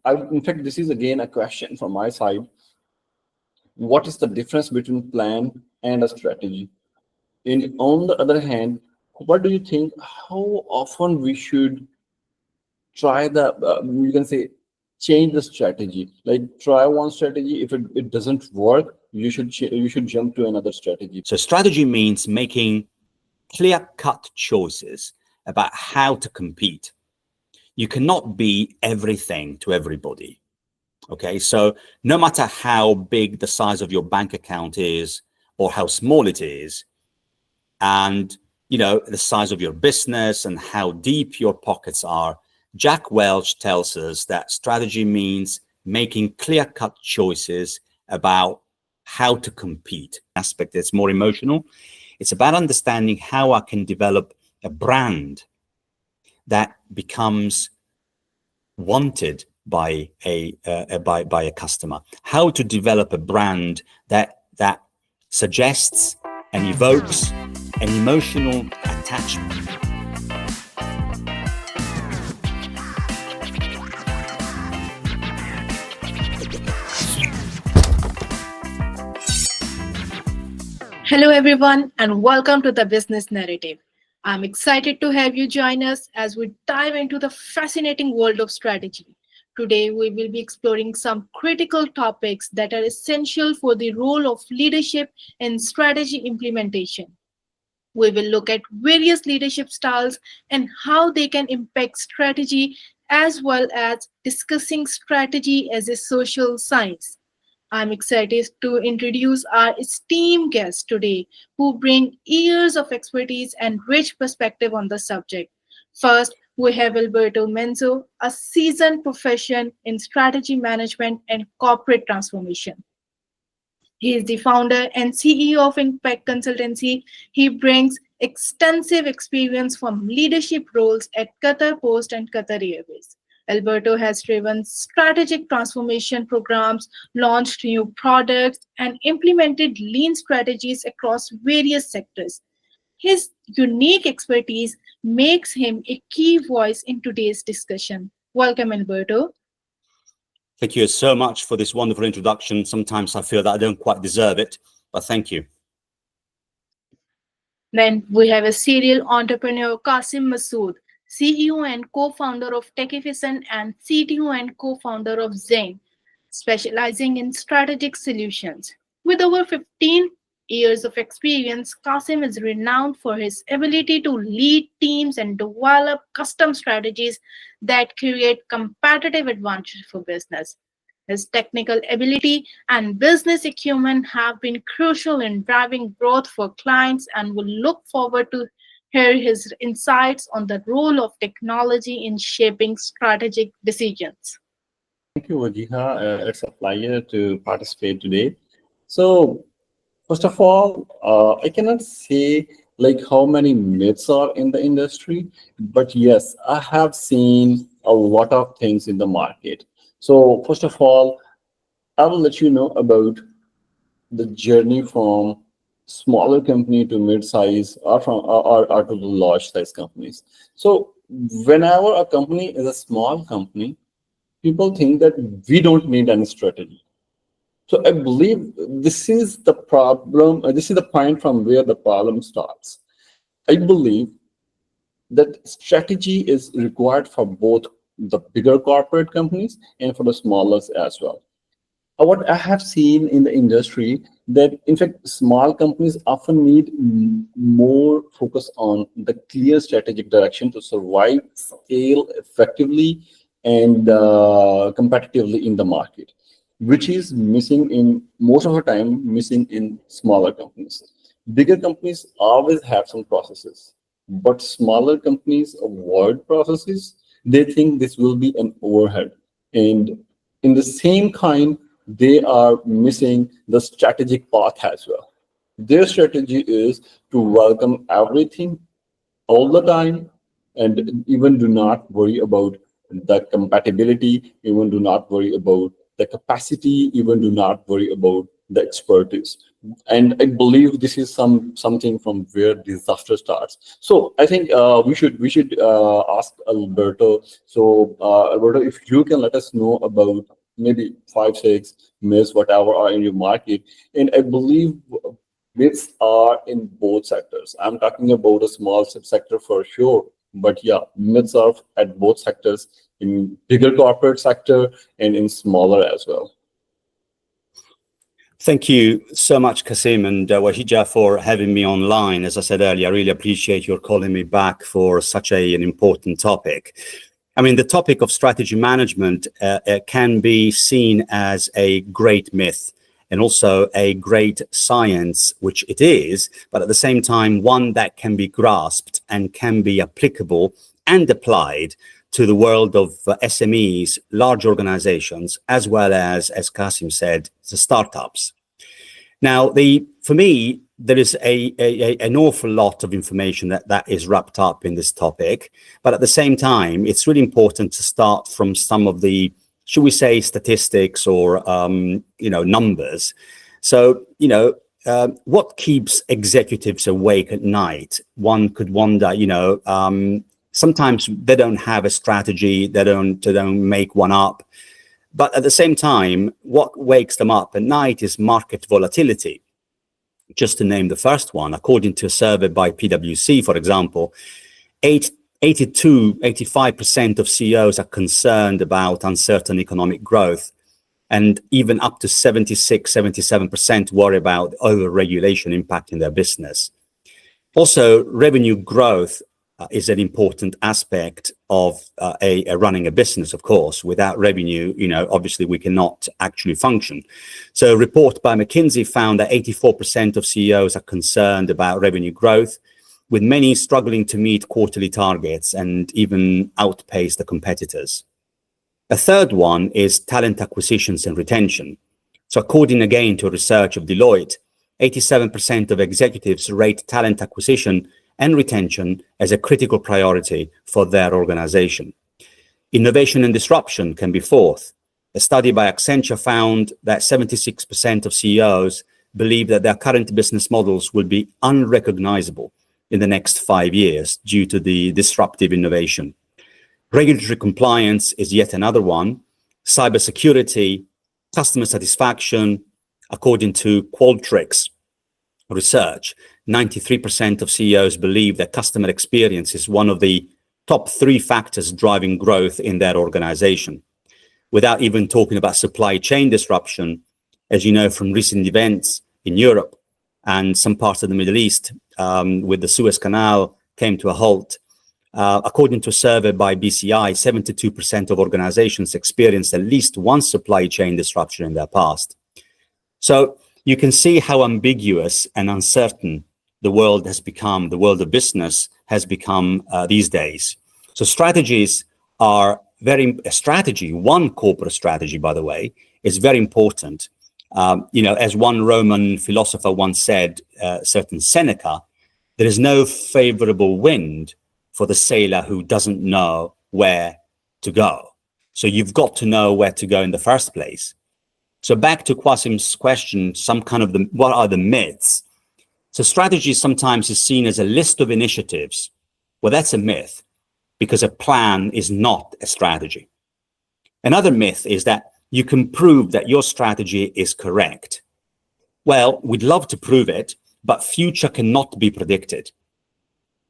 In fact, this is again a question from my side. What is the difference between plan and a strategy? And on the other hand, what do you think? How often we should try you can say, change the strategy? Like try one strategy. If it doesn't work, you should jump to another strategy. So strategy means making clear-cut choices about how to compete. You cannot be everything to everybody. Okay, so no matter how big the size of your bank account is or how small it is, and the size of your business and how deep your pockets are, Jack Welch tells us that strategy means making clear-cut choices about how to compete. Aspect that's more emotional. It's about understanding how I can develop a brand that becomes wanted by a customer. How to develop a brand that suggests and evokes an emotional attachment. Hello everyone and welcome to the Business Narrative. I'm excited to have you join us as we dive into the fascinating world of strategy. Today we will be exploring some critical topics that are essential for the role of leadership in strategy implementation. We will look at various leadership styles and how they can impact strategy, as well as discussing strategy as a social science. I'm excited to introduce our esteemed guests today who bring years of expertise and rich perspective on the subject. First, we have Alberto Manzo, a seasoned professional in strategy management and corporate transformation. He is the founder and CEO of Impact Consultancy. He brings extensive experience from leadership roles at Qatar Post and Qatar Airways. Alberto has driven strategic transformation programs, launched new products, and implemented lean strategies across various sectors. His unique expertise makes him a key voice in today's discussion. Welcome, Alberto. Thank you so much for this wonderful introduction. Sometimes I feel that I don't quite deserve it, but thank you. Then we have a serial entrepreneur, Qasim Masud, CEO and co-founder of Techifison and CTO and co-founder of Zain, specializing in strategic solutions. With over 15 years of experience, Qasim is renowned for his ability to lead teams and develop custom strategies that create competitive advantage for business. His technical ability and business acumen have been crucial in driving growth for clients, and will look forward to hear his insights on the role of technology in shaping strategic decisions. Thank you, Wajiha. It's a pleasure to participate today. So, first of all, I cannot say like how many myths are in the industry, but yes, I have seen a lot of things in the market. So, first of all, I will let you know about the journey from smaller company to mid-size, or to the large size companies. So whenever a company is a small company, people think that we don't need any strategy. So I believe this is the problem. This is the point from where the problem starts. I believe that strategy is required for both the bigger corporate companies and for the smaller as well. What I have seen in the industry, that in fact small companies often need more focus on the clear strategic direction to survive, scale effectively, and competitively in the market, which is missing in most of the time, missing in smaller companies. Bigger companies always have some processes, but smaller companies avoid processes. They think this will be an overhead, and in the same kind, they are missing the strategic path as well. Their strategy is to welcome everything all the time, and even do not worry about the compatibility, even do not worry about the capacity, even do not worry about the expertise. And I believe this is something from where disaster starts. So I think we should ask Alberto. So Alberto, if you can let us know about maybe 5, 6 myths, whatever are in your market. And I believe myths are in both sectors. I'm talking about a small sector for sure, but yeah, myths are at both sectors, in bigger corporate sector and in smaller as well. Thank you so much, Qasim and Wahija, for having me online. As I said earlier, I really appreciate your calling me back for such an important topic. I mean, the topic of strategy management can be seen as a great myth and also a great science, which it is, but at the same time, one that can be grasped and can be applicable and applied to the world of SMEs, large organizations, as well as Qasim said, the startups. Now, for me, there is an awful lot of information that is wrapped up in this topic, but at the same time, it's really important to start from some of the, should we say, statistics or numbers. So, what keeps executives awake at night? One could wonder, sometimes they don't have a strategy, they don't make one up. But at the same time, what wakes them up at night is market volatility. Just to name the first one, according to a survey by PwC, for example, 85% of CEOs are concerned about uncertain economic growth, and even up to 77% worry about over-regulation impacting their business. Also, revenue growth is an important aspect of running a business, of course. Without revenue, obviously we cannot actually function. So a report by McKinsey found that 84% of CEOs are concerned about revenue growth, with many struggling to meet quarterly targets and even outpace the competitors. A third one is talent acquisitions and retention. So according again to research of Deloitte, 87% of executives rate talent acquisition and retention as a critical priority for their organization. Innovation and disruption can be fourth. A study by Accenture found that 76% of CEOs believe that their current business models will be unrecognizable in the next 5 years due to the disruptive innovation. Regulatory compliance is yet another one. Cybersecurity, customer satisfaction, according to Qualtrics research, 93% of CEOs believe that customer experience is one of the top 3 factors driving growth in their organization. Without even talking about supply chain disruption, as you know from recent events in Europe and some parts of the Middle East, with the Suez Canal came to a halt. According to a survey by BCI, 72% of organizations experienced at least one supply chain disruption in their past. So you can see how ambiguous and uncertain the world has become, the world of business has become these days. So strategies are one corporate strategy, by the way, is very important. As one Roman philosopher once said, certain Seneca, there is no favorable wind for the sailor who doesn't know where to go. So you've got to know where to go in the first place. So back to Qasim's question, what are the myths? So strategy sometimes is seen as a list of initiatives. Well, that's a myth because a plan is not a strategy. Another myth is that you can prove that your strategy is correct. Well, we'd love to prove it, but future cannot be predicted.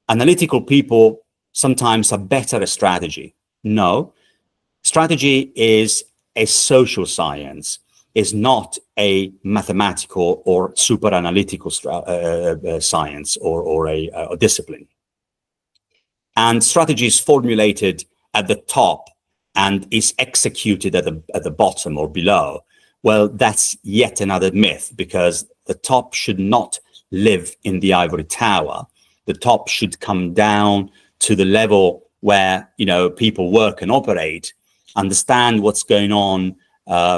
Analytical people sometimes are better at strategy. No, strategy is a social science, is not a mathematical or super analytical science or a discipline. And strategy is formulated at the top and is executed at the bottom or below. Well, that's yet another myth, because the top should not live in the ivory tower. The top should come down to the level where people work and operate, understand what's going on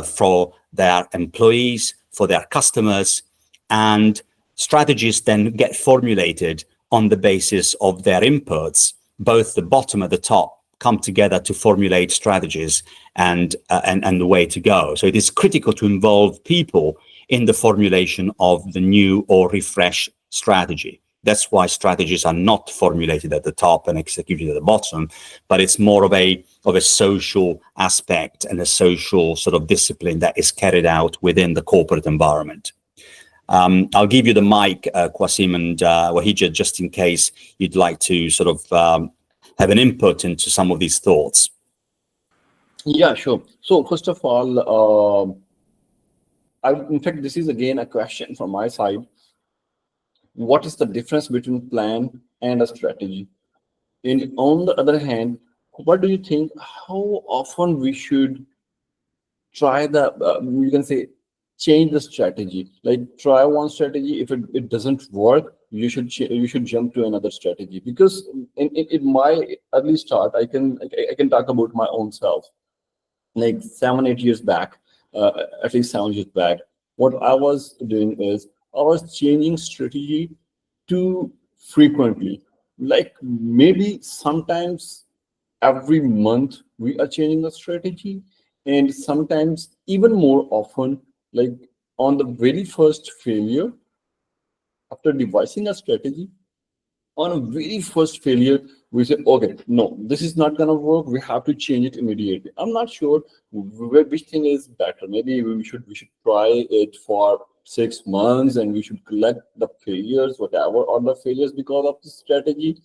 for their employees, for their customers, and strategies then get formulated on the basis of their inputs. Both the bottom and the top come together to formulate strategies and the way to go. So it is critical to involve people in the formulation of the new or refresh strategy. That's why strategies are not formulated at the top and executed at the bottom, but it's more of a social aspect and a social sort of discipline that is carried out within the corporate environment. I'll give you the mic, Qasim and Wahija, just in case you'd like to sort of have an input into some of these thoughts. Yeah, sure. So first of all, in fact, this is again a question from my side. What is the difference between plan and a strategy? And on the other hand, what do you think? How often we should try you can say, change the strategy? Like try one strategy. If it doesn't work, you should jump to another strategy. Because in my early start, I can talk about my own self. Like 7-8 years back, at least 7 years back, what I was doing is I was changing strategy too frequently. Like maybe sometimes every month we are changing the strategy, and sometimes even more often, like on the very first failure after devising a strategy, on a very first failure, we say, okay, no, this is not gonna work. We have to change it immediately. I'm not sure which thing is better. Maybe we should try it for 6 months and we should collect the failures, whatever are the failures because of the strategy,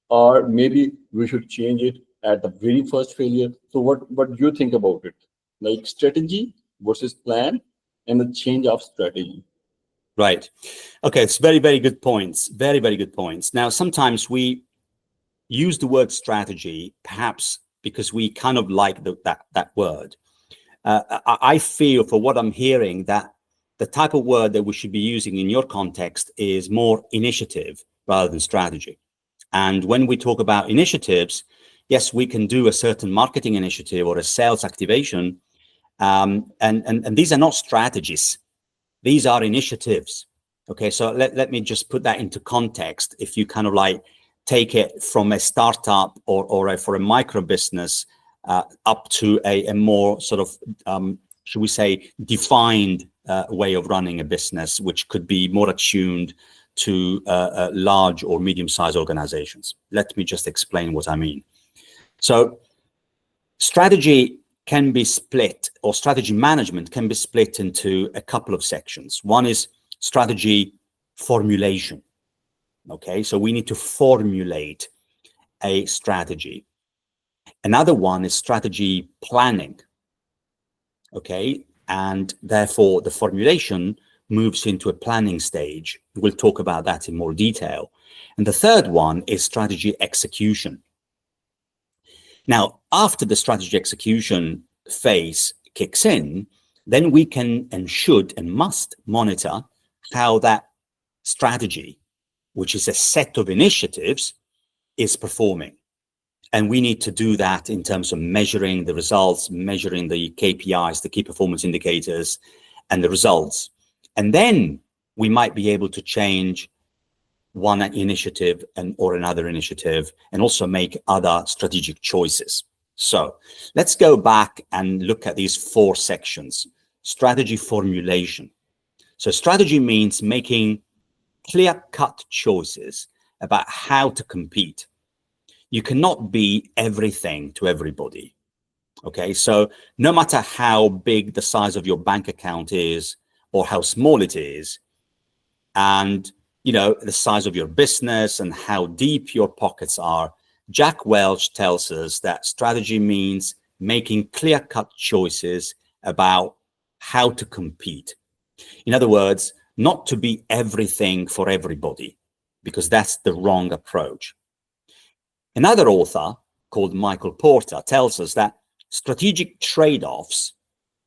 or maybe we should change it at the very first failure. So what do you think about it? Like strategy versus plan and the change of strategy. Right. Okay. It's very, very good points. Very, very good points. Now, sometimes we use the word strategy, perhaps because we kind of like that word. I feel, for what I'm hearing, that the type of word that we should be using in your context is more initiative rather than strategy. And when we talk about initiatives, yes, we can do a certain marketing initiative or a sales activation. And these are not strategies. These are initiatives. Okay, so let me just put that into context. If you kind of like take it from a startup or for a micro business up to a more sort of, should we say, defined way of running a business, which could be more attuned to large or medium-sized organizations. Let me just explain what I mean. So strategy can be split, or strategy management can be split into a couple of sections. One is strategy formulation. Okay, so we need to formulate a strategy. Another one is strategy planning. Okay, and therefore the formulation moves into a planning stage. We'll talk about that in more detail. And the third one is strategy execution. Now, after the strategy execution phase kicks in, then we can and should and must monitor how that strategy, which is a set of initiatives, is performing. And we need to do that in terms of measuring the results, measuring the KPIs, the key performance indicators, and the results. And then we might be able to change one initiative or another initiative, and also make other strategic choices. So let's go back and look at these 4 sections. Strategy formulation. So strategy means making clear-cut choices about how to compete. You cannot be everything to everybody. Okay, so no matter how big the size of your bank account is or how small it is, and the size of your business and how deep your pockets are, Jack Welch tells us that strategy means making clear-cut choices about how to compete. In other words, not to be everything for everybody, because that's the wrong approach. Another author called Michael Porter tells us that strategic trade-offs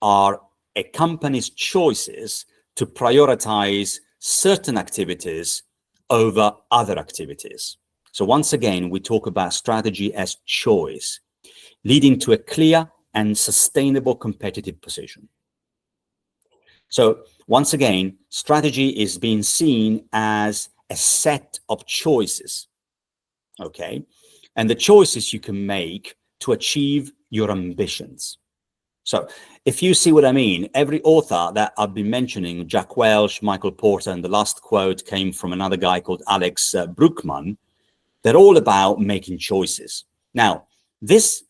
are a company's choices to prioritize certain activities over other activities. So once again, we talk about strategy as choice, leading to a clear and sustainable competitive position. So once again, strategy is being seen as a set of choices, okay? And the choices you can make to achieve your ambitions. So if you see what I mean, every author that I've been mentioning, Jack Welch, Michael Porter, and the last quote came from another guy called Alex Bruckman, they're all about making choices. Now, this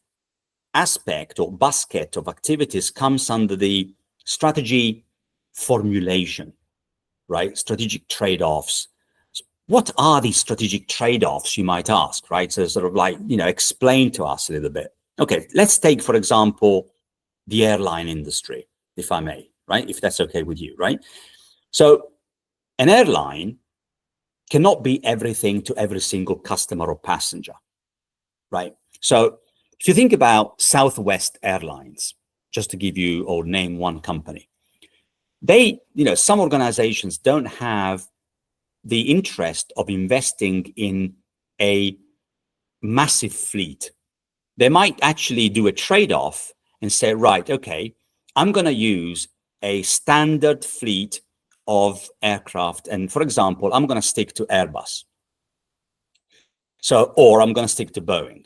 aspect or basket of activities comes under the strategy formulation, right? Strategic trade-offs. What are these strategic trade-offs, you might ask, right? So sort of like, explain to us a little bit. Okay, let's take, for example, the airline industry, if I may, right? If that's okay with you, right? So an airline cannot be everything to every single customer or passenger, right? So if you think about Southwest Airlines, just to give you or name one company, they, some organizations don't have the interest of investing in a massive fleet. They might actually do a trade-off and say, right, okay, I'm going to use a standard fleet of aircraft. And for example, I'm going to stick to Airbus. So, or I'm going to stick to Boeing.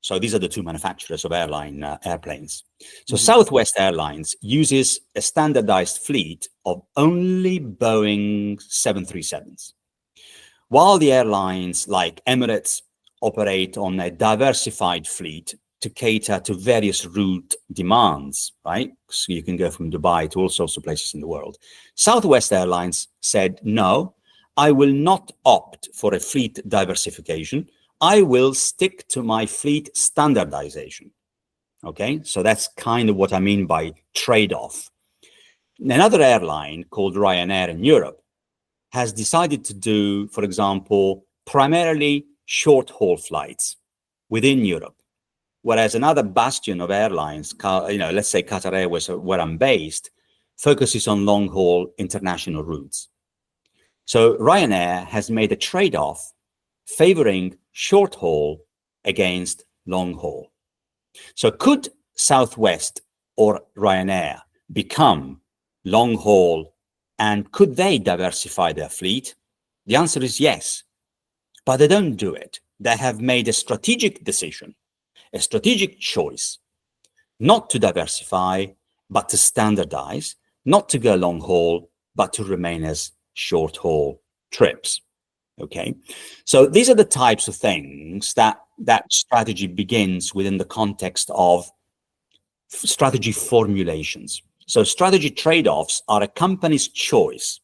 So these are the two manufacturers of airplanes. So Southwest Airlines uses a standardized fleet of only Boeing 737s, while the airlines like Emirates operate on a diversified fleet to cater to various route demands, right? So you can go from Dubai to all sorts of places in the world. Southwest Airlines said, no, I will not opt for a fleet diversification. I will stick to my fleet standardization. Okay, so that's kind of what I mean by trade-off. Another airline called Ryanair in Europe has decided to do, for example, primarily short-haul flights within Europe, whereas another bastion of airlines, let's say Qatar Airways, where I'm based, focuses on long-haul international routes. So Ryanair has made a trade-off favoring short haul against long haul. So could Southwest or Ryanair become long haul, and could they diversify their fleet? The answer is yes, but they don't do it. They have made a strategic decision, a strategic choice, not to diversify, but to standardize, not to go long haul, but to remain as short haul trips. Okay, so these are the types of things that strategy begins within the context of strategy formulations. So strategy trade-offs are a company's choice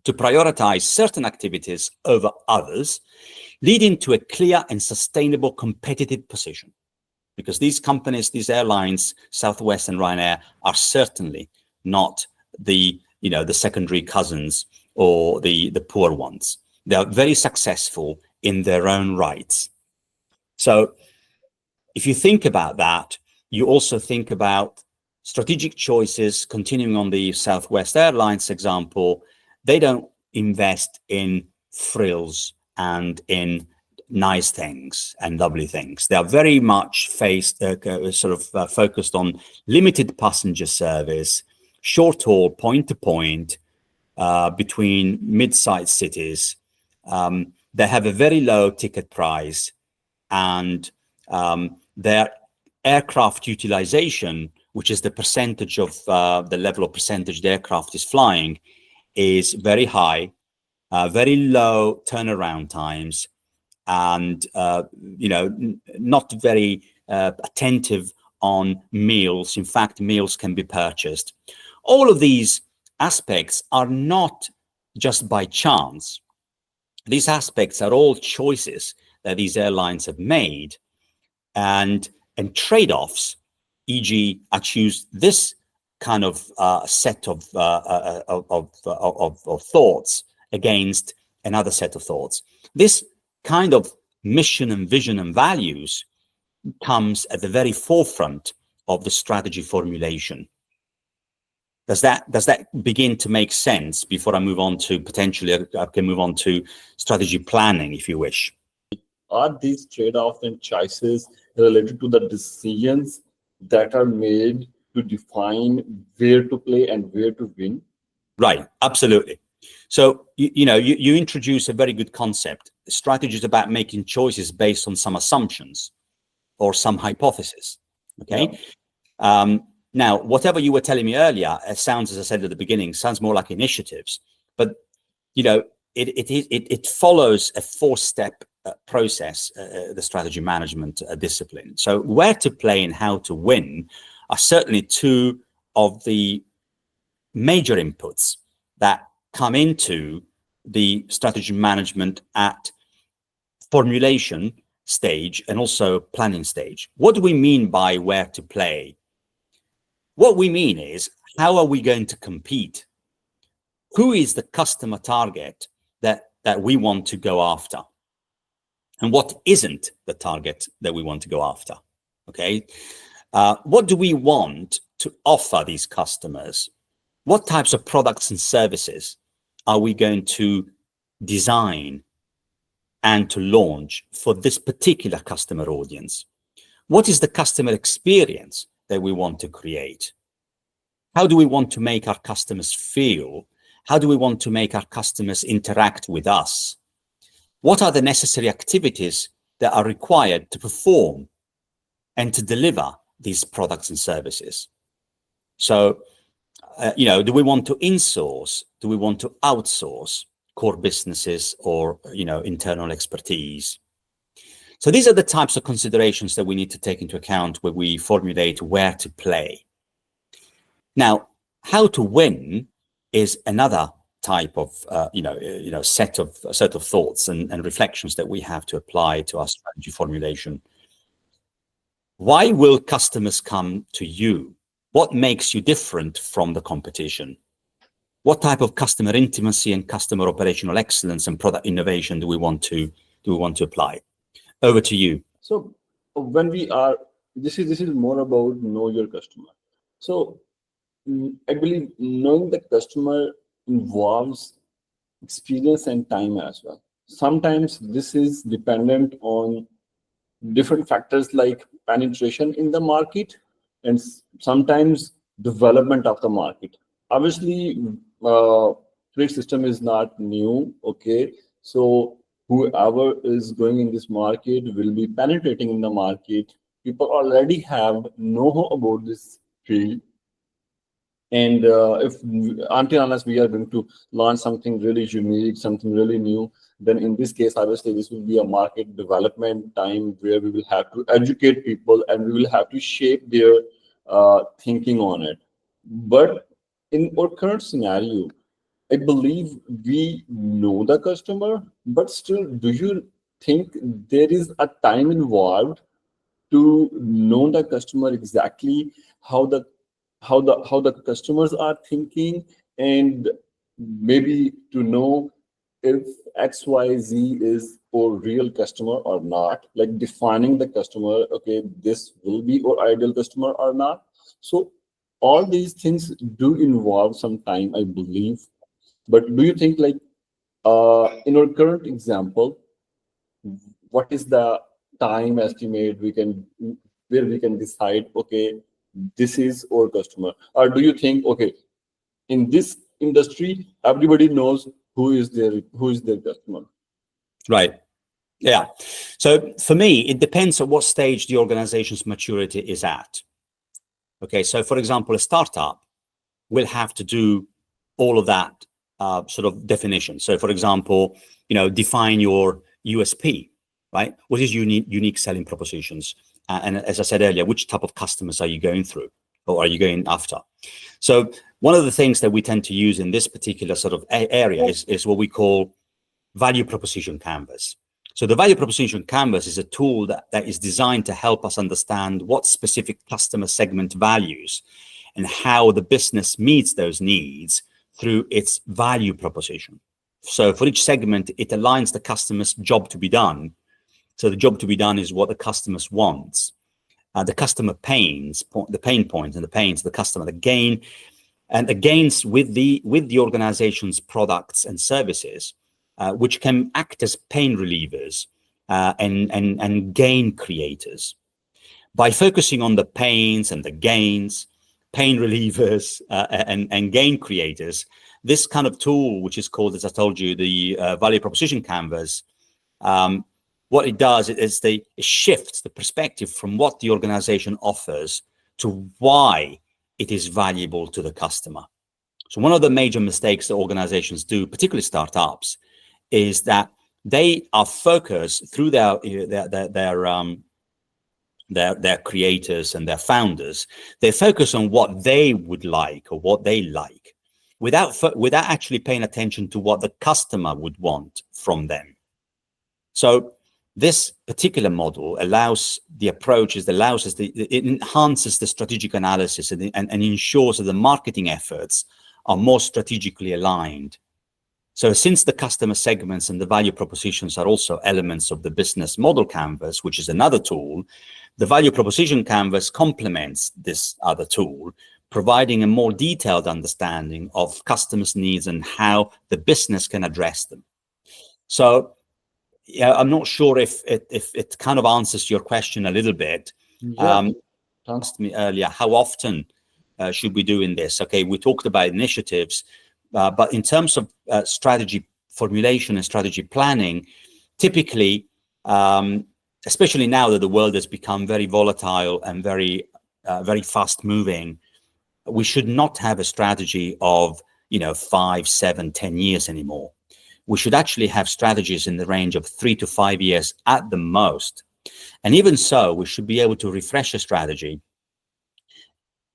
to prioritize certain activities over others, leading to a clear and sustainable competitive position. Because these companies, these airlines, Southwest and Ryanair, are certainly not the secondary cousins or the poor ones. They are very successful in their own rights. So if you think about that, you also think about strategic choices. Continuing on the Southwest Airlines example, they don't invest in frills and in nice things and lovely things. They are very much focused on limited passenger service, short haul, point to point, between mid-sized cities. They have a very low ticket price, and their aircraft utilization, which is the percentage of the level of percentage the aircraft is flying, is very high, very low turnaround times, and not very attentive on meals. In fact, meals can be purchased. All of these aspects are not just by chance. These aspects are all choices that these airlines have made, and trade-offs, e.g., I choose this kind of set of thoughts against another set of thoughts. This kind of mission and vision and values comes at the very forefront of the strategy formulation. Does that begin to make sense before I move on to potentially, I can move on to strategy planning, if you wish? Are these trade-offs and choices related to the decisions that are made to define where to play and where to win? Right, absolutely. So, you introduce a very good concept. Strategy is about making choices based on some assumptions or some hypothesis, okay? Now, whatever you were telling me earlier, it sounds, as I said at the beginning, sounds more like initiatives, but it follows a 4-step process, the strategy management discipline. So where to play and how to win are certainly two of the major inputs that come into the strategy management at formulation stage and also planning stage. What do we mean by where to play? What we mean is, how are we going to compete? Who is the customer target that we want to go after? And what isn't the target that we want to go after? Okay. What do we want to offer these customers? What types of products and services are we going to design and to launch for this particular customer audience? What is the customer experience that we want to create? How do we want to make our customers feel? How do we want to make our customers interact with us? What are the necessary activities that are required to perform and to deliver these products and services? So, do we want to insource? Do we want to outsource core businesses or, internal expertise? So these are the types of considerations that we need to take into account when we formulate where to play. Now, how to win is another type of, set of thoughts and reflections that we have to apply to our strategy formulation. Why will customers come to you? What makes you different from the competition? What type of customer intimacy and customer operational excellence and product innovation do we want to apply? Over to you. So when this is more about know your customer. So I believe knowing the customer involves experience and time as well. Sometimes this is dependent on different factors like penetration in the market and sometimes development of the market. Obviously, trade system is not new. Okay, so whoever is going in this market will be penetrating in the market. People already have know about this field. And if until unless we are going to launch something really unique, something really new, then in this case, obviously, this will be a market development time where we will have to educate people and we will have to shape their thinking on it. But in our current scenario, I believe we know the customer, but still, do you think there is a time involved to know the customer exactly how the customers are thinking, and maybe to know if XYZ is our real customer or not, like defining the customer, okay, this will be our ideal customer or not. So all these things do involve some time, I believe. But do you think, like, in our current example, what is the time estimate where we can decide, okay, this is our customer? Or do you think, okay, in this industry, everybody knows who is their customer? Right. Yeah. So for me, it depends on what stage the organization's maturity is at. Okay. So for example, a startup will have to do all of that sort of definition. So for example, define your USP, right? What is unique selling propositions? And as I said earlier, which type of customers are you going through or are you going after? So one of the things that we tend to use in this particular sort of area is what we call value proposition canvas. So the value proposition canvas is a tool that is designed to help us understand what specific customer segment values and how the business meets those needs through its value proposition. So for each segment, it aligns the customer's job to be done. So the job to be done is what the customers wants. The customer pains, the pain points and the pains of the customer, the gain and the gains with the organization's products and services, which can act as pain relievers and gain creators. By focusing on the pains and the gains, pain relievers and gain creators, this kind of tool, which is called, as I told you, the value proposition canvas, what it does is it shifts the perspective from what the organization offers to why it is valuable to the customer. So one of the major mistakes that organizations do, particularly startups, is that they are focused through their creators and their founders. They focus on what they would like or what they like, without actually paying attention to what the customer would want from them. So this particular model it enhances the strategic analysis and ensures that the marketing efforts are more strategically aligned. So since the customer segments and the value propositions are also elements of the business model canvas, which is another tool, the value proposition canvas complements this other tool, providing a more detailed understanding of customers' needs and how the business can address them. So yeah, I'm not sure if it kind of answers your question a little bit. Yeah. Asked me earlier, how often should we do in this? Okay, we talked about initiatives, but in terms of strategy formulation and strategy planning, typically, especially now that the world has become very volatile and very fast moving, we should not have a strategy of 5, 7, 10 years anymore. We should actually have strategies in the range of 3 to 5 years at the most. And even so, we should be able to refresh a strategy.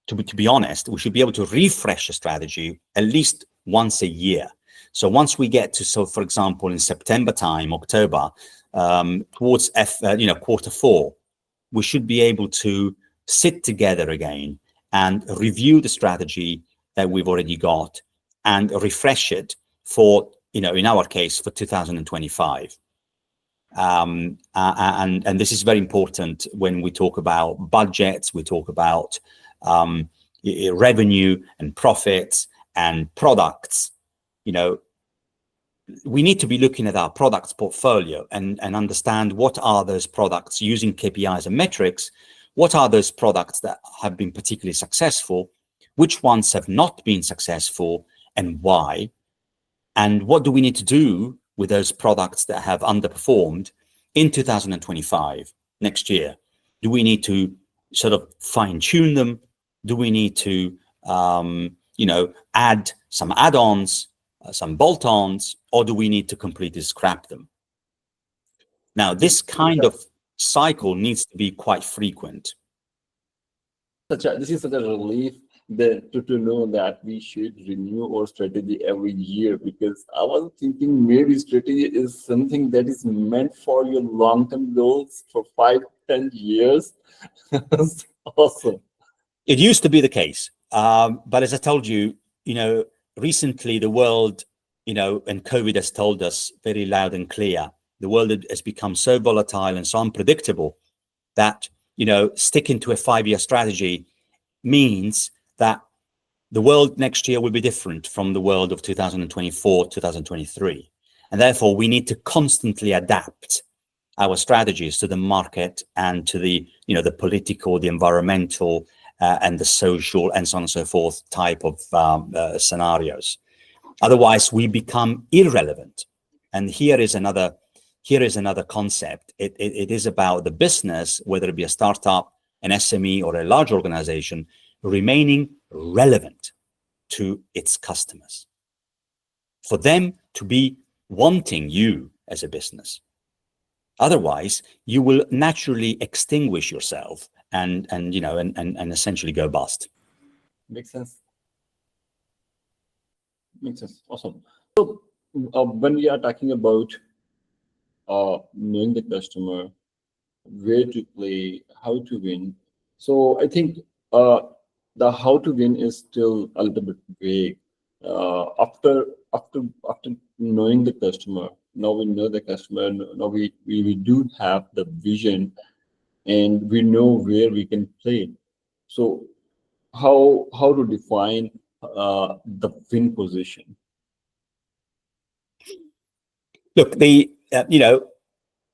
To be honest, we should be able to refresh a strategy at least once a year. So once we get to, for example, in September time, October, towards quarter 4, we should be able to sit together again and review the strategy that we've already got and refresh it for, in our case, for 2025. And this is very important when we talk about budgets, we talk about revenue and profits and products. We need to be looking at our products portfolio and understand what are those products using KPIs and metrics. What are those products that have been particularly successful? Which ones have not been successful and why? And what do we need to do with those products that have underperformed in 2025, next year? Do we need to sort of fine tune them? Do we need to, add some add-ons, some bolt-ons, or do we need to completely scrap them? Now, this kind of cycle needs to be quite frequent. This is such a relief to know that we should renew our strategy every year, because I was thinking maybe strategy is something that is meant for your long-term goals for 5, 10 years. Awesome. It used to be the case. But as I told you, recently the world, and COVID has told us very loud and clear, the world has become so volatile and so unpredictable that, sticking to a 5-year strategy means that the world next year will be different from the world of 2024, 2023. And therefore, we need to constantly adapt our strategies to the market and to the, the political, the environmental, and the social, and so on and so forth type of scenarios. Otherwise, we become irrelevant. And here is another concept. It is about the business, whether it be a startup, an SME, or a large organization, remaining relevant to its customers, for them to be wanting you as a business. Otherwise, you will naturally extinguish yourself and essentially go bust. Makes sense. Awesome. So when we are talking about knowing the customer, where to play, how to win, so I think the how to win is still a little bit vague. After knowing the customer, now we know the customer. Now we do have the vision, and we know where we can play. So how to define the win position? Look, it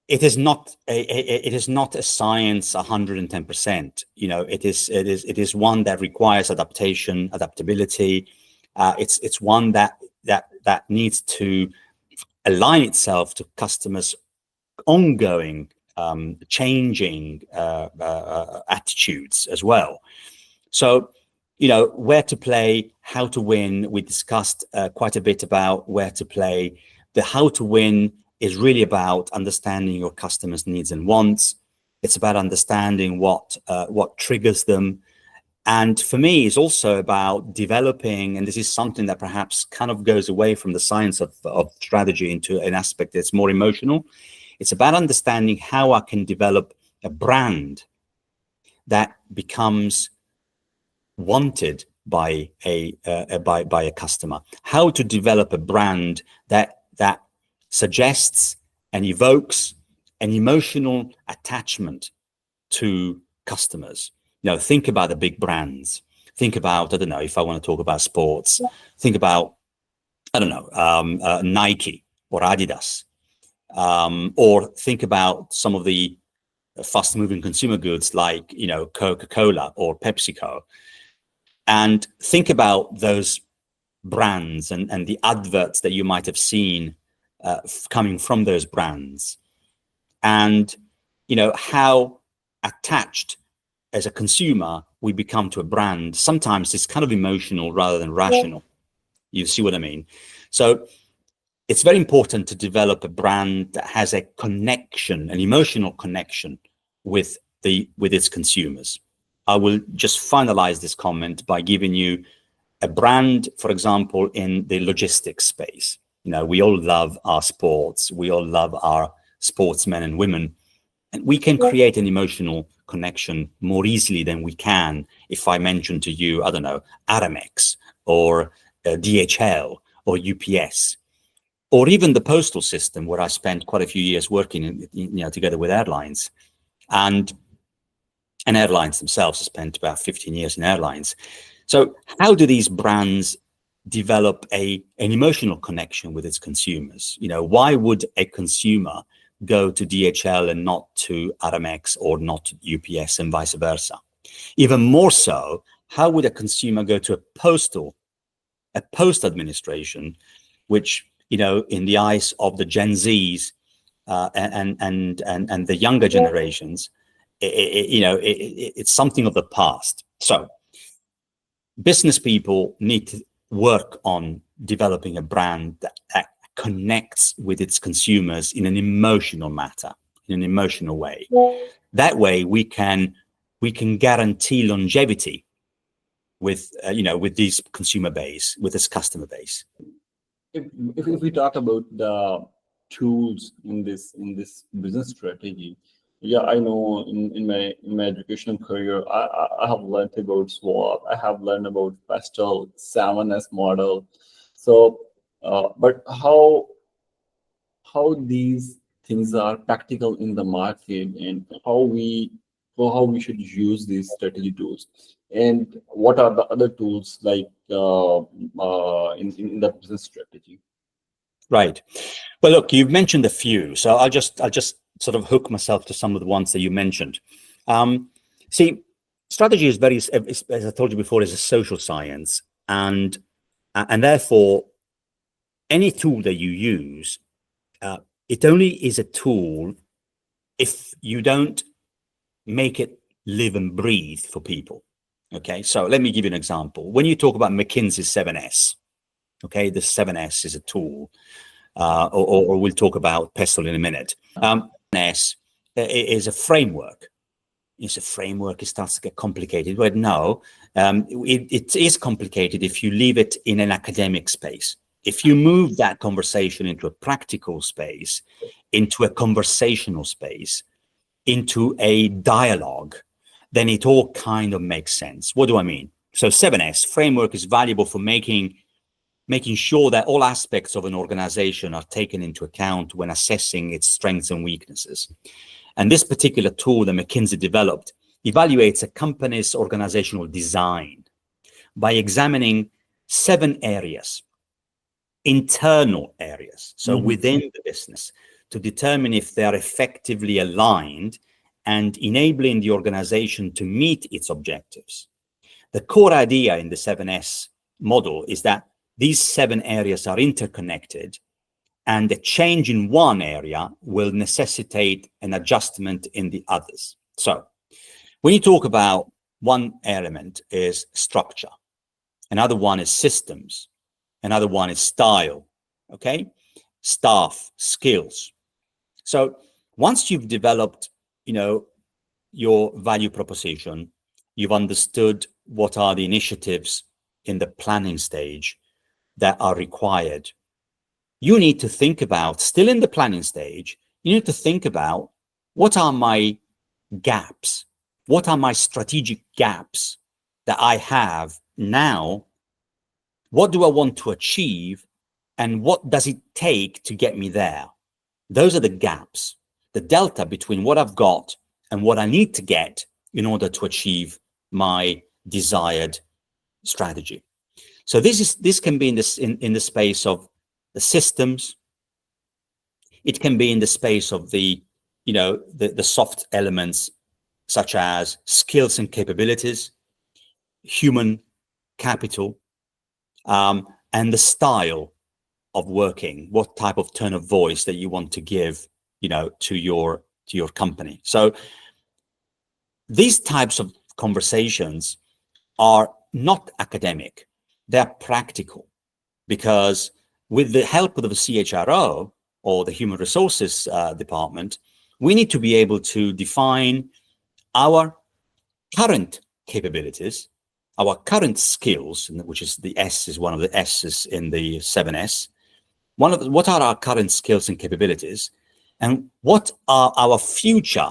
is not a science 110%. It is one that requires adaptability. It's one that needs to align itself to customers' ongoing changing attitudes as well. So, where to play, how to win. We discussed quite a bit about where to play. The how to win is really about understanding your customers' needs and wants. It's about understanding what triggers them. And for me, it's also about developing, and this is something that perhaps kind of goes away from the science of strategy into an aspect that's more emotional. It's about understanding how I can develop a brand that becomes wanted by a customer. How to develop a brand that suggests and evokes an emotional attachment to customers. Think about the big brands. Think about, I don't know, if I want to talk about sports, think about, I don't know, Nike or Adidas, or think about some of the fast-moving consumer goods like, Coca-Cola or PepsiCo, and think about those brands and the adverts that you might have seen coming from those brands, and how attached as a consumer we become to a brand. Sometimes it's kind of emotional rather than rational. You see what I mean? So it's very important to develop a brand that has a connection, an emotional connection with its consumers. I will just finalize this comment by giving you a brand, for example, in the logistics space. We all love our sports. We all love our sportsmen and women. And we can create an emotional connection more easily than we can if I mention to you, I don't know, Aramex or DHL or UPS, or even the postal system, where I spent quite a few years working together with airlines. And airlines themselves have spent about 15 years in airlines. So how do these brands develop an emotional connection with its consumers? Why would a consumer go to DHL and not to Aramex or not to UPS and vice versa? Even more so, how would a consumer go to a post administration, which, in the eyes of the Gen Zs and the younger generations, it's something of the past. So business people need to work on developing a brand that connects with its consumers in an emotional matter, in an emotional way. That way we can guarantee longevity with this consumer base, with this customer base. If we talk about the tools in this business strategy, yeah, I know in my educational career, I have learned about SWOT. I have learned about Pastel 7S model. So, but how these things are practical in the market, and how we should use these strategy tools, and what are the other tools like in the business strategy? Right. Well, look, you've mentioned a few, so I'll just sort of hook myself to some of the ones that you mentioned. See, strategy is very, as I told you before, is a social science, and therefore, any tool that you use, it only is a tool if you don't make it live and breathe for people. Okay, so let me give you an example. When you talk about McKinsey's 7S, okay, the 7S is a tool, or we'll talk about PESTLE in a minute. 7S is a framework. It's a framework. It starts to get complicated. But no, it is complicated if you leave it in an academic space. If you move that conversation into a practical space, into a conversational space, into a dialogue, then it all kind of makes sense. What do I mean? So 7S framework is valuable for making sure that all aspects of an organization are taken into account when assessing its strengths and weaknesses. And this particular tool that McKinsey developed evaluates a company's organizational design by examining 7 areas, internal areas, so within the business, to determine if they are effectively aligned and enabling the organization to meet its objectives. The core idea in the 7S model is that these 7 areas are interconnected, and a change in one area will necessitate an adjustment in the others. So when you talk about one element is structure. Another one is systems. Another one is style, okay? Staff, skills. So once you've developed, your value proposition, you've understood what are the initiatives in the planning stage that are required, you need to think about, still in the planning stage, you need to think about, what are my gaps? What are my strategic gaps that I have now? What do I want to achieve? And what does it take to get me there? Those are the gaps, the delta between what I've got and what I need to get in order to achieve my desired strategy. So this can be in the space of the systems. It can be in the space of the soft elements, such as skills and capabilities, human capital, and the style of working, what type of tone of voice that you want to give, to your company. So these types of conversations are not academic, they're practical, because with the help of the CHRO or the human resources department, we need to be able to define our current capabilities, our current skills, which is the S, is one of the S's in the 7S. What are our current skills and capabilities, and what are our future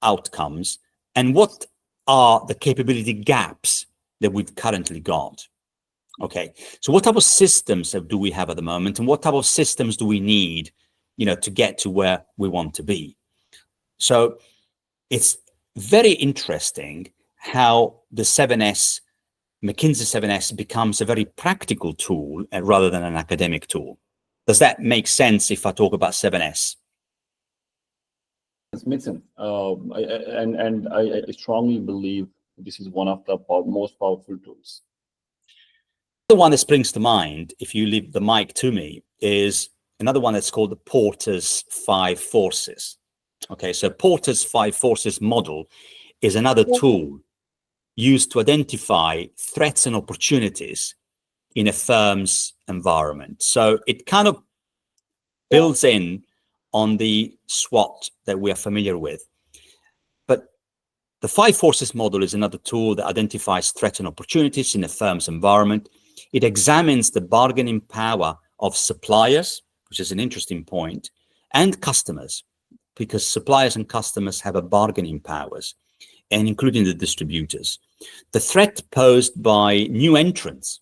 outcomes, and what are the capability gaps that we've currently got? Okay, so what type of systems do we have at the moment, and what type of systems do we need, to get to where we want to be? So it's very interesting how the 7S, McKinsey 7S, becomes a very practical tool rather than an academic tool. Does that make sense if I talk about 7S? It makes sense. I strongly believe this is one of the most powerful tools. The one that springs to mind, if you leave the mic to me, is another one that's called the Porter's 5 Forces. Okay, so Porter's 5 Forces model is another tool used to identify threats and opportunities in a firm's environment. So it kind of builds in on the SWOT that we are familiar with. But the 5 Forces model is another tool that identifies threats and opportunities in a firm's environment. It examines the bargaining power of suppliers, which is an interesting point, and customers, because suppliers and customers have a bargaining powers, and including the distributors. The threat posed by new entrants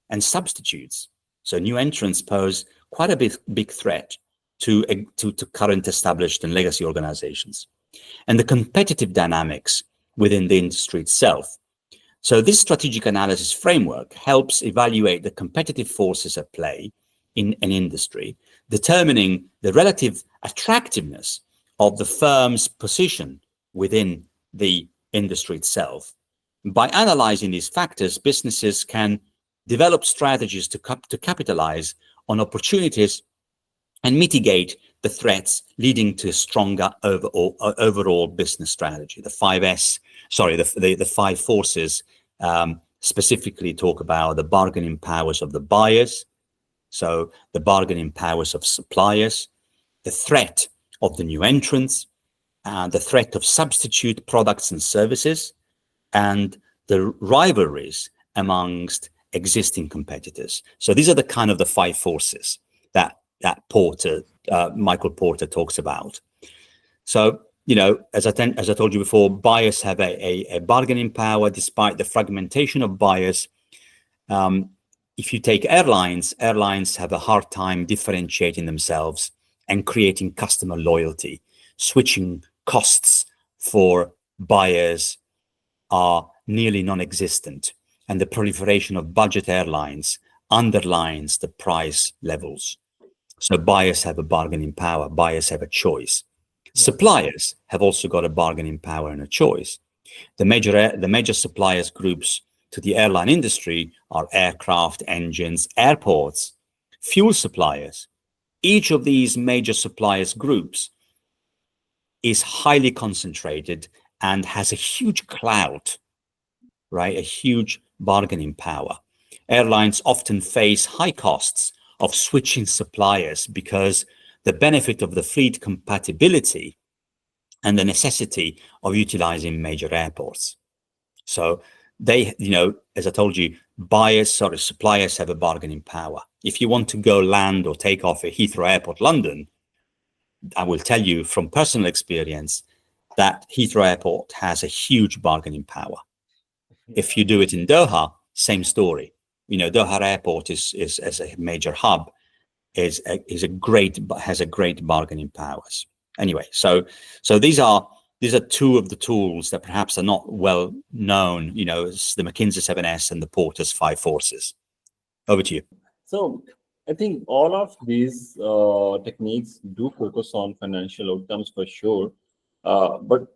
and substitutes. So new entrants pose quite a big threat to current established and legacy organizations, and the competitive dynamics within the industry itself. So this strategic analysis framework helps evaluate the competitive forces at play in an industry, determining the relative attractiveness of the firm's position within the industry itself. By analyzing these factors, businesses can develop strategies to capitalize on opportunities and mitigate the threats, leading to a stronger overall business strategy. The 5 forces specifically talk about the bargaining powers of the buyers, so the bargaining powers of suppliers, the threat of the new entrants, the threat of substitute products and services, and the rivalries amongst existing competitors. So these are the kind of the 5 forces that Michael Porter talks about. So, as I told you before, buyers have a bargaining power despite the fragmentation of buyers. If you take airlines have a hard time differentiating themselves and creating customer loyalty. Switching costs for buyers are nearly non-existent, and the proliferation of budget airlines underlines the price levels. So buyers have a bargaining power, buyers have a choice. Suppliers have also got a bargaining power and a choice. The major suppliers groups to the airline industry are aircraft, engines, airports, fuel suppliers. Each of these major suppliers groups is highly concentrated and has a huge clout right? A huge bargaining power. Airlines often face high costs of switching suppliers because the benefit of the fleet compatibility and the necessity of utilizing major airports. So they, as I told you, suppliers have a bargaining power. If you want to go land or take off at Heathrow Airport, London, I will tell you from personal experience that Heathrow Airport has a huge bargaining power. If you do it in Doha, same story. Doha Airport is as a major hub has a great bargaining powers. Anyway, so these are two of the tools that perhaps are not well known. It's the McKinsey 7S and the Porter's 5 Forces. Over to you. So I think all of these techniques do focus on financial outcomes for sure, but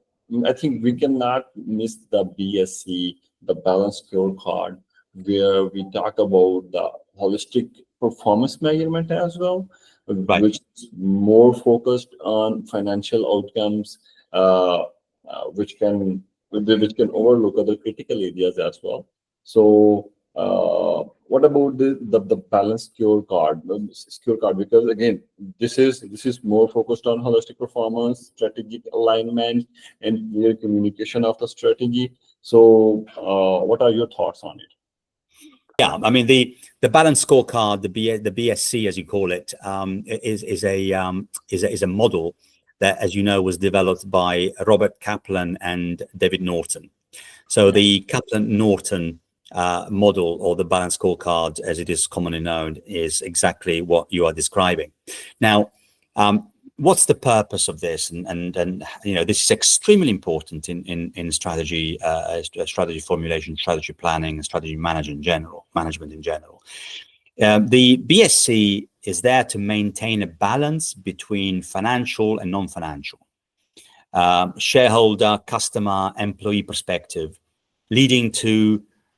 I think we cannot miss the BSC, the balanced scorecard, where we talk about the holistic performance measurement as well, Right. which is more focused on financial outcomes, which can overlook other critical areas as well. So what about the balanced scorecard? Because again, this is more focused on holistic performance, strategic alignment, and clear communication of the strategy. So what are your thoughts on it? Yeah, I mean the balanced scorecard, the BSC as you call it, is a model that, as you know, was developed by Robert Kaplan and David Norton. So the Kaplan-Norton model, or the balanced scorecard, as it is commonly known, is exactly what you are describing. Now, what's the purpose of this? And this is extremely important in strategy, strategy formulation, strategy planning, and strategy management in general. The BSC is there to maintain a balance between financial and non-financial, shareholder, customer, employee perspective, leading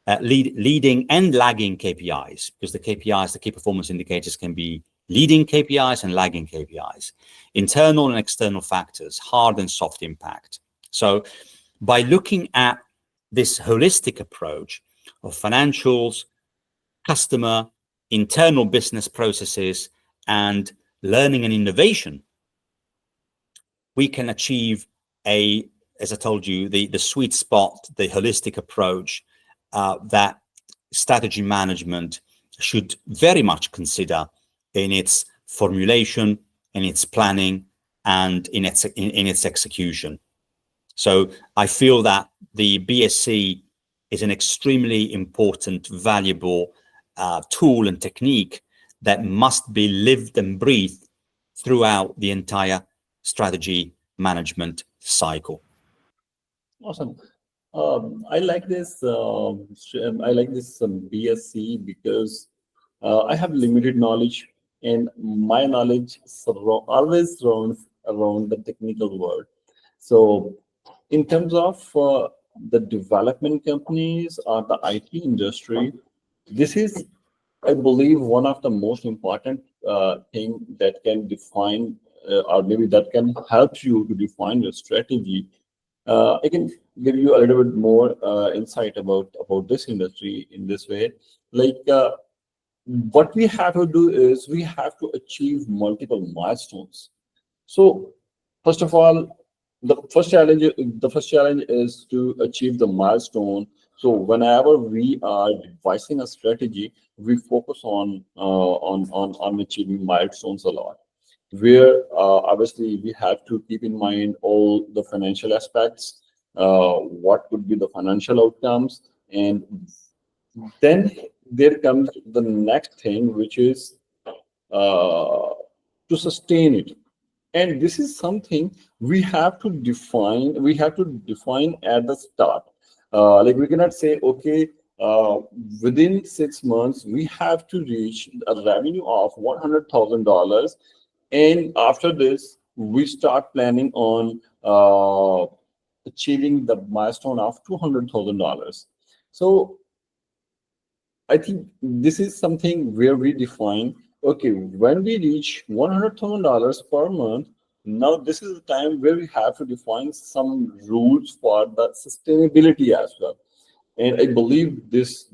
and lagging KPIs, because the KPIs, the key performance indicators, can be leading KPIs and lagging KPIs, internal and external factors, hard and soft impact. So by looking at this holistic approach of financials, customer, internal business processes, and learning and innovation, we can achieve as I told you, the sweet spot, the holistic approach that strategy management should very much consider in its formulation, in its planning, and in its execution. So I feel that the BSC is an extremely important, valuable tool and technique that must be lived and breathed throughout the entire strategy management cycle. Awesome. I like this. I like this BSC because I have limited knowledge, and my knowledge always surrounds around the technical world. So, in terms of the development companies or the IT industry, this is, I believe, one of the most important thing that can define, or maybe that can help you to define your strategy. I can give you a little bit more insight about this industry in this way. Like what we have to do is we have to achieve multiple milestones. So first of all, the first challenge is to achieve the milestone. So whenever we are devising a strategy, we focus on achieving milestones a lot, where obviously we have to keep in mind all the financial aspects, what could be the financial outcomes, and then there comes the next thing, which is to sustain it. And this is something we have to define. We have to define at the start. Like we cannot say, okay, within 6 months we have to reach a revenue of $100,000, and after this we start planning on achieving the milestone of $200,000. So I think this is something where we define, okay, when we reach $100,000 per month, now this is the time where we have to define some rules for the sustainability as well. And I believe this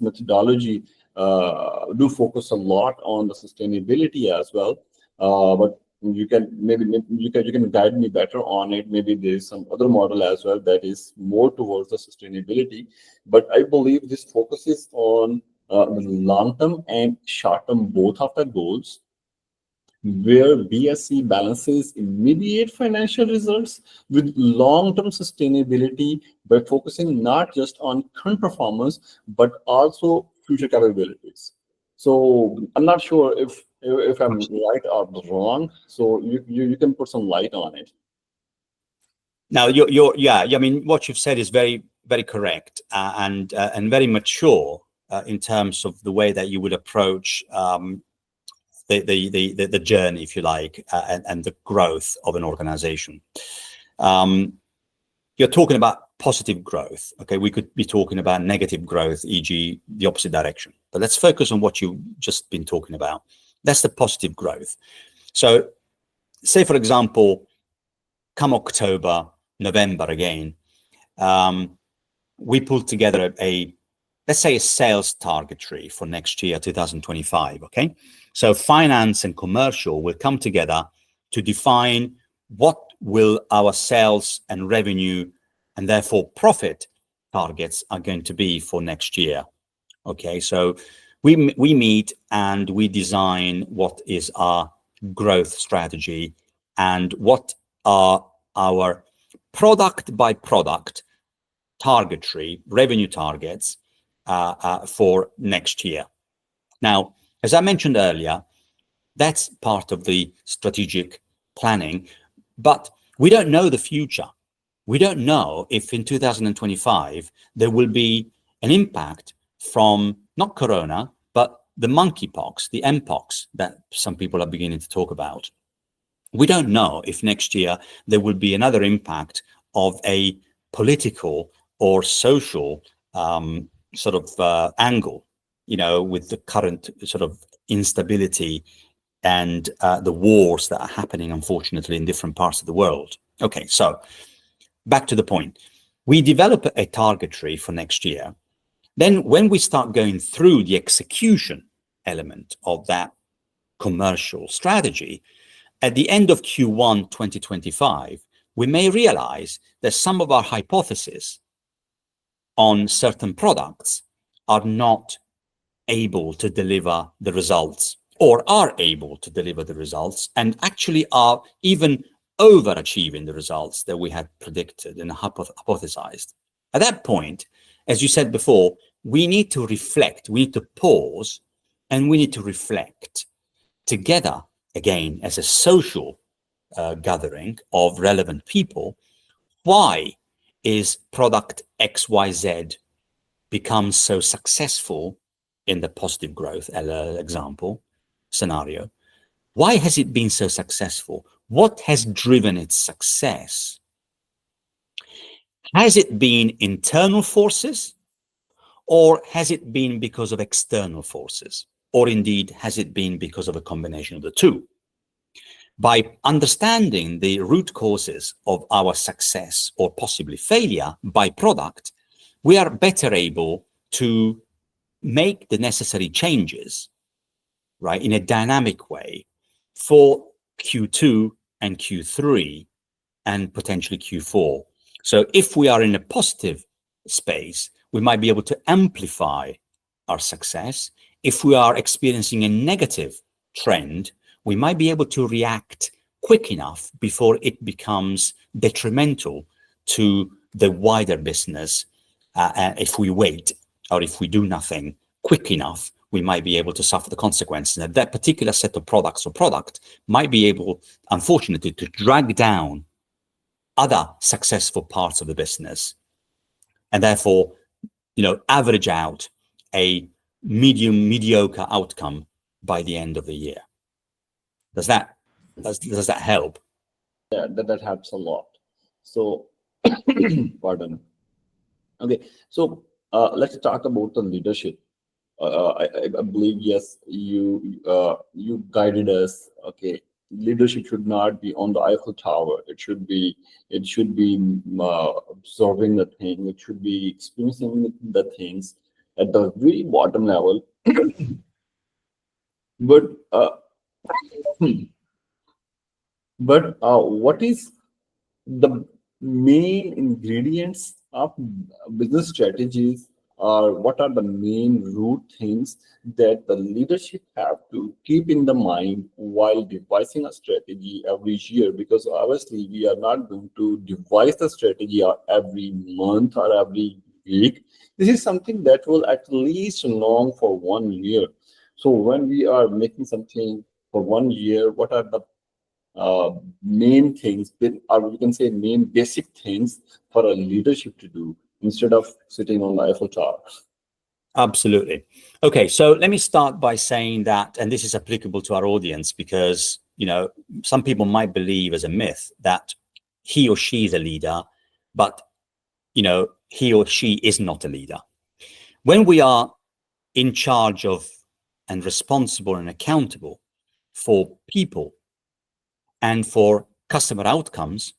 methodology do focus a lot on the sustainability as well. But you can guide me better on it. Maybe there's some other model as well that is more towards the sustainability. But I believe this focuses on the long term and short term both of the goals, where BSC balances immediate financial results with long-term sustainability by focusing not just on current performance but also future capabilities. So I'm not sure if I'm right or wrong. So you can put some light on it. Now, yeah. I mean, what you've said is very, very correct, and very mature in terms of the way that you would approach the journey, if you like, and the growth of an organization. You're talking about positive growth. Okay, we could be talking about negative growth, e.g., the opposite direction. But let's focus on what you've just been talking about. That's the positive growth. So, say for example, come October, November again, we pulled together let's say a sales targetry for next year, 2025. Okay, so finance and commercial will come together to define what will our sales and revenue and therefore profit targets are going to be for next year. Okay, so we meet and we design what is our growth strategy and what are our product by product targetry revenue targets for next year. Now, as I mentioned earlier, that's part of the strategic planning, but we don't know the future. We don't know if in 2025 there will be an impact from not Corona, but the monkeypox, the mpox that some people are beginning to talk about. We don't know if next year there will be another impact of a political or social sort of angle, with the current sort of instability and the wars that are happening, unfortunately, in different parts of the world. Okay, so back to the point. We develop a targetry for next year. Then when we start going through the execution element of that commercial strategy, at the end of Q1 2025, we may realize that some of our hypotheses on certain products are not able to deliver the results, or are able to deliver the results, and actually are even overachieving the results that we had predicted and hypothesized. At that point, as you said before, we need to reflect, we need to pause, and we need to reflect together, again, as a social gathering of relevant people. Why is product XYZ become so successful in the positive growth example scenario? Why has it been so successful? What has driven its success? Has it been internal forces, or has it been because of external forces? Or indeed, has it been because of a combination of the two? By understanding the root causes of our success or possibly failure by product, we are better able to make the necessary changes, right, in a dynamic way for Q2 and Q3 and potentially Q4. So if we are in a positive space, we might be able to amplify our success. If we are experiencing a negative trend, we might be able to react quick enough before it becomes detrimental to the wider business. If we wait, or if we do nothing quick enough, we might be able to suffer the consequences. And that particular set of products or product might be able, unfortunately, to drag down other successful parts of the business, and therefore, average out a mediocre outcome by the end of the year. Does that help? Yeah, that helps a lot. So, pardon. Okay, so let's talk about the leadership. I believe, yes, you guided us, okay, leadership should not be on the Eiffel Tower. It should be observing the thing. It should be experiencing the things at the very bottom level. But what is the main ingredients of business strategies, or what are the main root things that the leadership have to keep in the mind while devising a strategy every year? Because obviously we are not going to devise the strategy every month or every week. This is something that will at least long for 1 year. So when we are making something for 1 year, what are the main things, or we can say main basic things for a leadership to do instead of sitting on the Eiffel Tower? Absolutely. Okay, so let me start by saying that, and this is applicable to our audience, because some people might believe as a myth that he or she is a leader, but he or she is not a leader. When we are in charge of and responsible and accountable for people and for customer outcomes,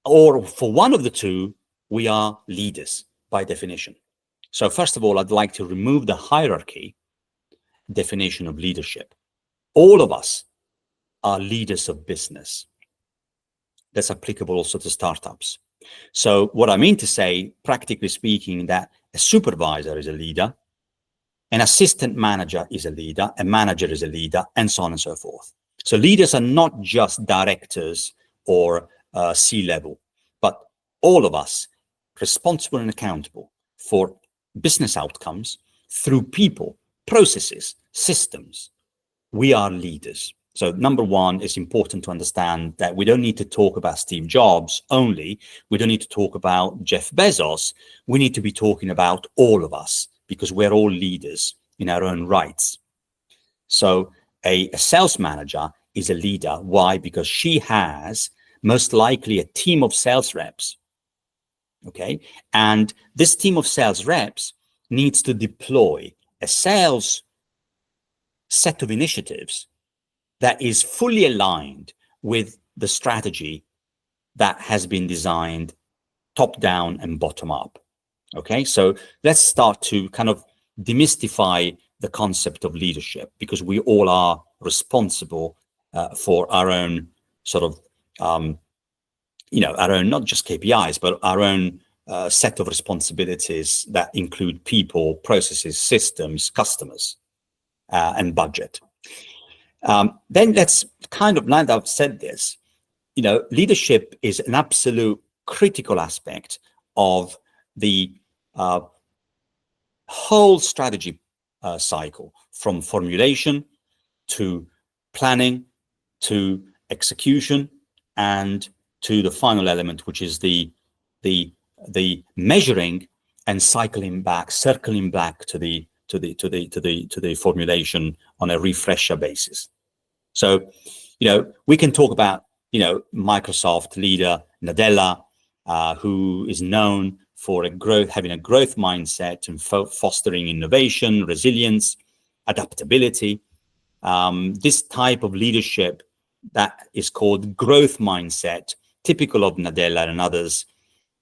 or for one of the two, we are leaders by definition. So first of all, I'd like to remove the hierarchy definition of leadership. All of us are leaders of business. That's applicable also to startups. So what I mean to say, practically speaking, that a supervisor is a leader, an assistant manager is a leader, a manager is a leader, and so on and so forth. So leaders are not just directors or C-level, but all of us responsible and accountable for business outcomes through people, processes, systems. We are leaders. So number one, it's important to understand that we don't need to talk about Steve Jobs only. We don't need to talk about Jeff Bezos. We need to be talking about all of us, because we're all leaders in our own rights. So a sales manager is a leader. Why? Because she has most likely a team of sales reps. Okay. And this team of sales reps needs to deploy a sales set of initiatives that is fully aligned with the strategy that has been designed top down and bottom up. Okay. So let's start to kind of demystify the concept of leadership, because we all are responsible for our own sort of, our own, not just KPIs, but our own set of responsibilities that include people, processes, systems, customers, and budget. Then let's kind of, now that I've said this, leadership is an absolute critical aspect of the whole strategy cycle, from formulation to planning to execution and to the final element, which is the measuring and circling back to the formulation on a refresher basis. So, we can talk about, Microsoft leader Nadella, who is known for having a growth mindset and fostering innovation, resilience, adaptability. This type of leadership that is called growth mindset, typical of Nadella and others,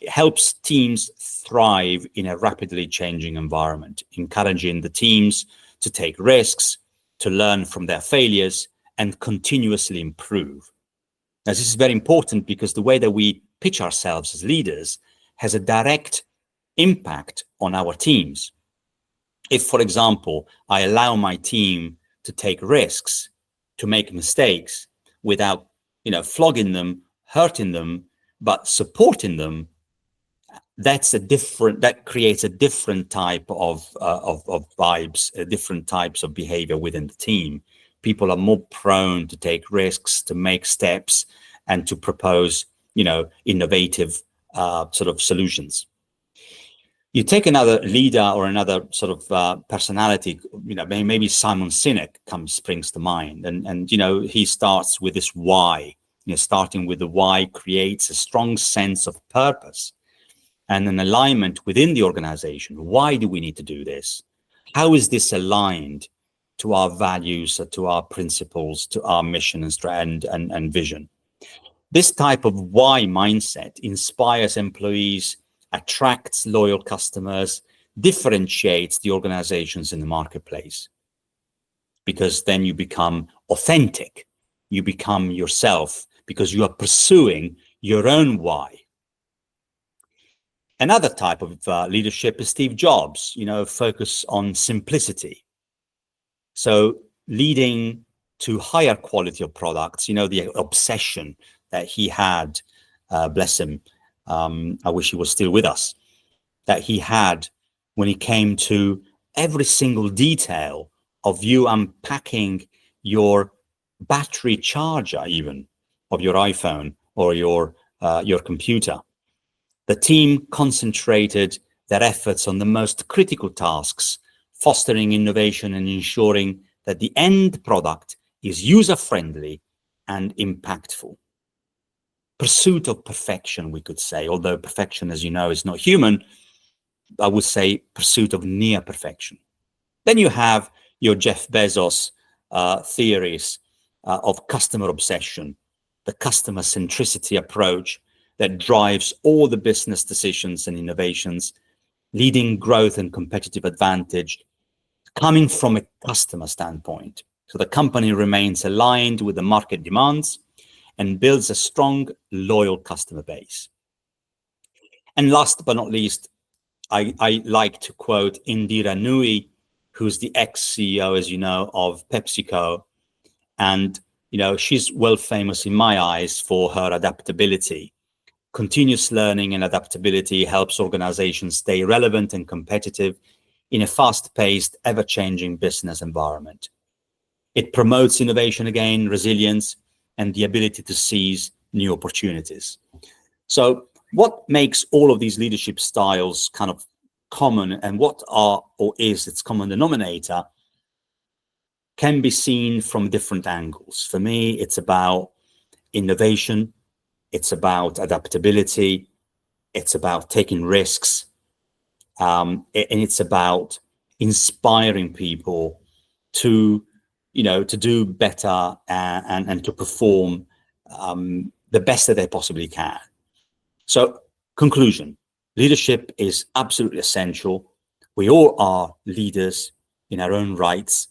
helps teams thrive in a rapidly changing environment, encouraging the teams to take risks, to learn from their failures, and continuously improve. Now, this is very important because the way that we pitch ourselves as leaders has a direct impact on our teams. If, for example, I allow my team to take risks, to make mistakes without, flogging them, hurting them, but supporting them, that creates a different type of vibes, different types of behavior within the team. People are more prone to take risks, to make steps, and to propose, innovative sort of solutions. You take another leader or another sort of personality, maybe Simon Sinek springs to mind, and he starts with this why. Starting with the why creates a strong sense of purpose and an alignment within the organization. Why do we need to do this? How is this aligned to our values, to our principles, to our mission and vision. This type of why mindset inspires employees, attracts loyal customers, differentiates the organizations in the marketplace. Because then you become authentic, you become yourself, because you are pursuing your own why. Another type of leadership is Steve Jobs, focus on simplicity. So leading to higher quality of products, the obsession that he had, bless him, I wish he was still with us, that he had when he came to every single detail of you unpacking your battery charger, even of your iPhone or your computer. The team concentrated their efforts on the most critical tasks, fostering innovation and ensuring that the end product is user-friendly and impactful. Pursuit of perfection, we could say, although perfection, as you know, is not human. I would say pursuit of near perfection. Then you have your Jeff Bezos theories of customer obsession, the customer centricity approach that drives all the business decisions and innovations, leading growth and competitive advantage, coming from a customer standpoint. So the company remains aligned with the market demands and builds a strong, loyal customer base. And last but not least, I like to quote Indira Nooyi, who's the ex-CEO, as you know, of PepsiCo. And, she's well famous in my eyes for her adaptability. Continuous learning and adaptability helps organizations stay relevant and competitive in a fast-paced, ever-changing business environment. It promotes innovation again, resilience, and the ability to seize new opportunities. So what makes all of these leadership styles kind of common, and what are or is its common denominator, can be seen from different angles. For me, it's about innovation, it's about adaptability, it's about taking risks, and it's about inspiring people to, to do better and to perform the best that they possibly can. So, conclusion, leadership is absolutely essential. We all are leaders in our own rights,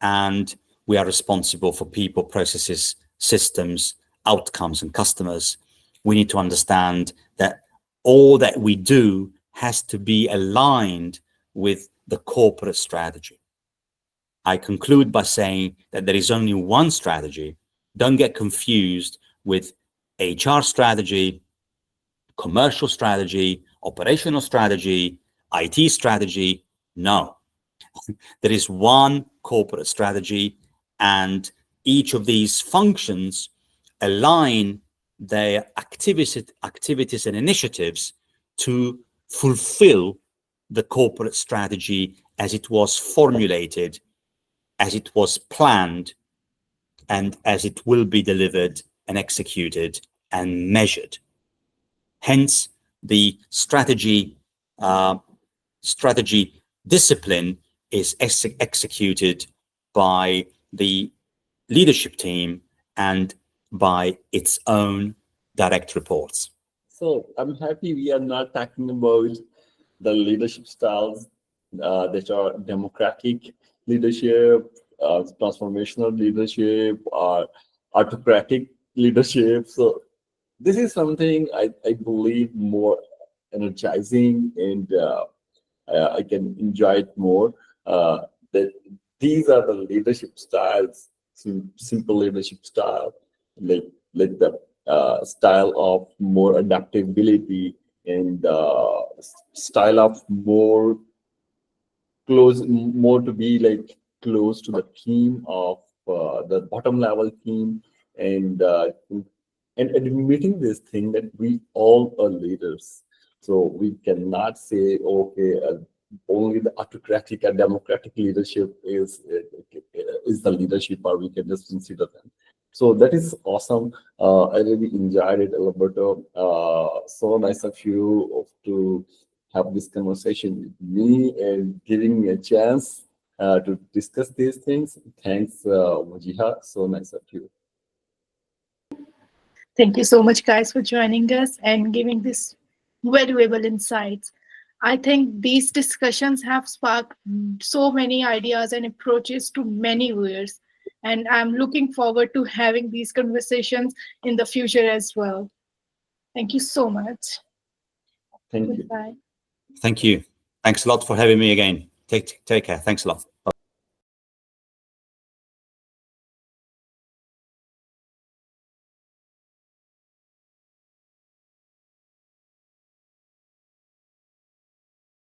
and we are responsible for people, processes, systems, outcomes, and customers. We need to understand that all that we do has to be aligned with the corporate strategy. I conclude by saying that there is only one strategy. Don't get confused with HR strategy, commercial strategy, operational strategy, IT strategy. No, there is one corporate strategy, and each of these functions align their activities and initiatives to fulfill the corporate strategy as it was formulated, as it was planned, and as it will be delivered and executed and measured. Hence, the strategy discipline is executed by the leadership team and by its own direct reports. So I'm happy we are not talking about the leadership styles that are democratic leadership, transformational leadership, or autocratic leadership. So this is something I believe more energizing, and I can enjoy it more. That these are the leadership styles, simple leadership style, like the style of more adaptability, and style of more to be like close to the team of the bottom level team, and admitting this thing that we all are leaders. So we cannot say, okay, only the autocratic and democratic leadership is the leadership, or we can just consider them. So that is awesome. I really enjoyed it, Alberto. So nice of you to have this conversation with me and giving me a chance to discuss these things. Thanks, Mujiha. So nice of you. Thank you so much, guys, for joining us and giving this valuable insights. I think these discussions have sparked so many ideas and approaches to many viewers. And I'm looking forward to having these conversations in the future as well. Thank you so much. Thank you. Goodbye. Thank you. Thanks a lot for having me again. Take care. Thanks a lot. Bye.